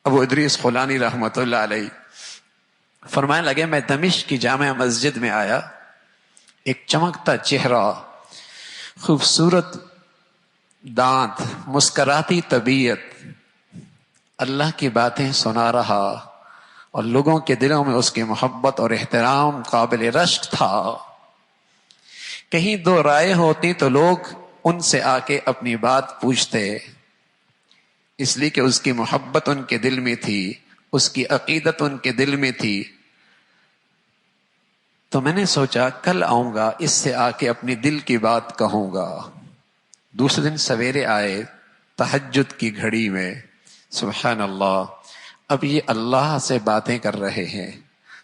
ابو ادریس خولانی رحمۃ اللہ علیہ فرمانے لگے میں دمشق کی جامع مسجد میں آیا، ایک چمکتا چہرہ، خوبصورت دانت، مسکراتی طبیعت، اللہ کی باتیں سنا رہا اور لوگوں کے دلوں میں اس کی محبت اور احترام قابل رشک تھا۔ کہیں دو رائے ہوتی تو لوگ ان سے آ کے اپنی بات پوچھتے، اس لیے کہ اس کی محبت ان کے دل میں تھی، اس کی عقیدت ان کے دل میں تھی۔ تو میں نے سوچا کل آؤں گا، اس سے آ کے اپنی دل کی بات کہوں گا۔ دوسرے دن سویرے آئے تہجد کی گھڑی میں، سبحان اللہ، اب یہ اللہ سے باتیں کر رہے ہیں۔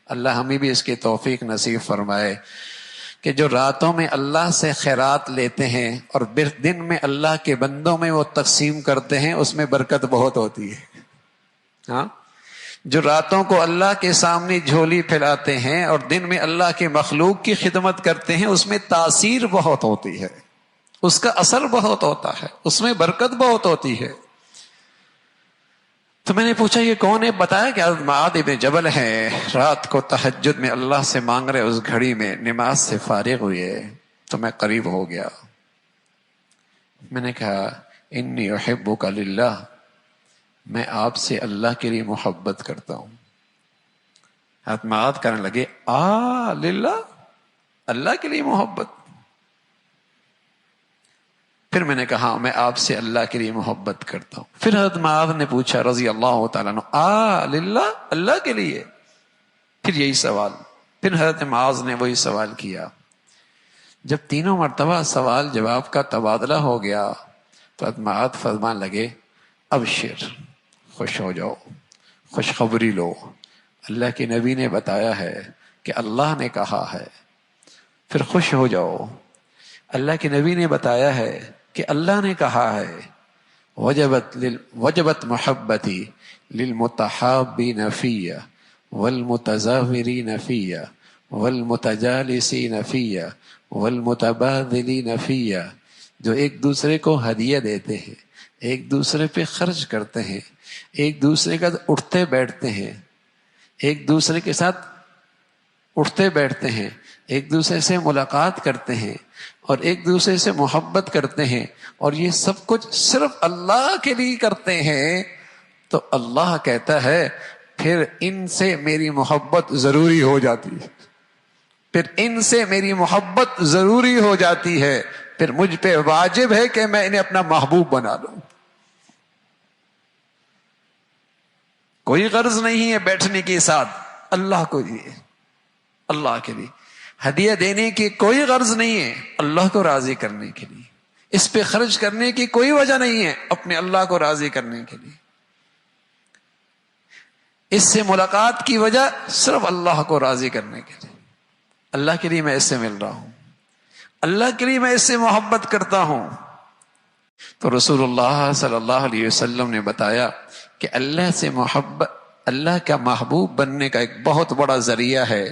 اللہ ہمیں بھی اس کی توفیق نصیب فرمائے کہ جو راتوں میں اللہ سے خیرات لیتے ہیں اور دن میں اللہ کے بندوں میں وہ تقسیم کرتے ہیں، اس میں برکت بہت ہوتی ہے۔ ہاں، جو راتوں کو اللہ کے سامنے جھولی پھیلاتے ہیں اور دن میں اللہ کے مخلوق کی خدمت کرتے ہیں، اس میں تاثیر بہت ہوتی ہے، اس کا اثر بہت ہوتا ہے، اس میں برکت بہت ہوتی ہے۔ تو میں نے پوچھا یہ کون ہے؟ بتایا کہ معاذ بن جبل ہے، رات کو تہجد میں اللہ سے مانگ رہے، اس گھڑی میں نماز سے فارغ ہوئے تو میں قریب ہو گیا۔ میں نے کہا انی احبک للہ، میں آپ سے اللہ کے لیے محبت کرتا ہوں۔ حضرت معاذ کرنے لگے للہ، اللہ کے لیے محبت؟ پھر میں نے کہا میں آپ سے اللہ کے لیے محبت کرتا ہوں۔ پھر حضرت معاذ نے پوچھا رضی اللہ تعالیٰ عنہ للہ، اللہ کے لیے؟ پھر یہی سوال، پھر حضرت معاذ نے وہی سوال کیا۔ جب تینوں مرتبہ سوال جواب کا تبادلہ ہو گیا تو حضرت معاذ فرمانے لگے ابشر، خوش ہو جاؤ، خوشخبری لو، اللہ کے نبی نے بتایا ہے کہ اللہ نے کہا ہے، پھر خوش ہو جاؤ، اللہ کے نبی نے بتایا ہے کہ اللہ نے کہا ہے وجبت محبتی للمتحابین فی والمتزاورین فی والمتجالسین فی والمتبادلین فی، جو ایک دوسرے کو ہدیہ دیتے ہیں، ایک دوسرے پہ خرچ کرتے ہیں، ایک دوسرے کا اٹھتے بیٹھتے ہیں، ایک دوسرے کے ساتھ اٹھتے بیٹھتے ہیں، ایک دوسرے سے ملاقات کرتے ہیں اور ایک دوسرے سے محبت کرتے ہیں، اور یہ سب کچھ صرف اللہ کے لیے کرتے ہیں، تو اللہ کہتا ہے پھر ان سے میری محبت ضروری ہو جاتی ہے، پھر ان سے میری محبت ضروری ہو جاتی ہے، پھر مجھ پہ واجب ہے کہ میں انہیں اپنا محبوب بنا لوں۔ کوئی غرض نہیں ہے بیٹھنے کے ساتھ، اللہ کو لیے، اللہ کے لیے ہدیہ دینے کی کوئی غرض نہیں ہے، اللہ کو راضی کرنے کے لیے، اس پہ خرچ کرنے کی کوئی وجہ نہیں ہے، اپنے اللہ کو راضی کرنے کے لیے۔ اس سے ملاقات کی وجہ صرف اللہ کو راضی کرنے کے لیے، اللہ کے لیے میں اس سے مل رہا ہوں، اللہ کے لیے میں اس سے محبت کرتا ہوں۔ تو رسول اللہ صلی اللہ علیہ وسلم نے بتایا کہ اللہ سے محبت، اللہ کا محبوب بننے کا ایک بہت بڑا ذریعہ ہے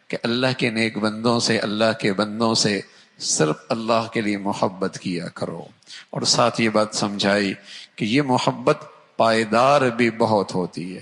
کہ اللہ کے نیک بندوں سے، اللہ کے بندوں سے صرف اللہ کے لیے محبت کیا کرو۔ اور ساتھ یہ بات سمجھائی کہ یہ محبت پائیدار بھی بہت ہوتی ہے،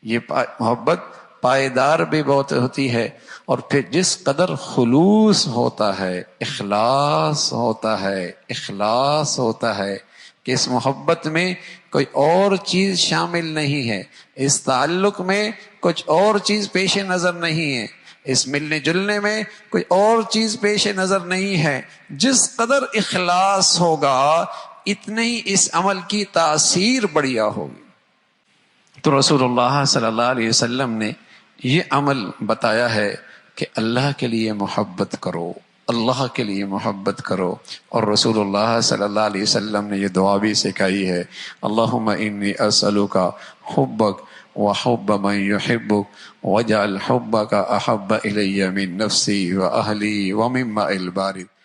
یہ محبت پائیدار بھی بہت ہوتی ہے، اور پھر جس قدر خلوص ہوتا ہے، اخلاص ہوتا ہے، اخلاص ہوتا ہے کہ اس محبت میں کوئی اور چیز شامل نہیں ہے، اس تعلق میں کچھ اور چیز پیش نظر نہیں ہے، اس ملنے جلنے میں کوئی اور چیز پیش نظر نہیں ہے، جس قدر اخلاص ہوگا اتنے ہی اس عمل کی تاثیر بڑھیا ہوگی۔ تو رسول اللہ صلی اللہ علیہ وسلم نے یہ عمل بتایا ہے کہ اللہ کے لیے محبت کرو، اللہ کے لیے محبت کرو، اور رسول اللہ صلی اللہ علیہ وسلم نے یہ دعا بھی سکھائی ہے، اللہم انی اسألک حبک وحب من يحبك واجعل حبك احب الی من نفسی واہلی ومن ماء البارد۔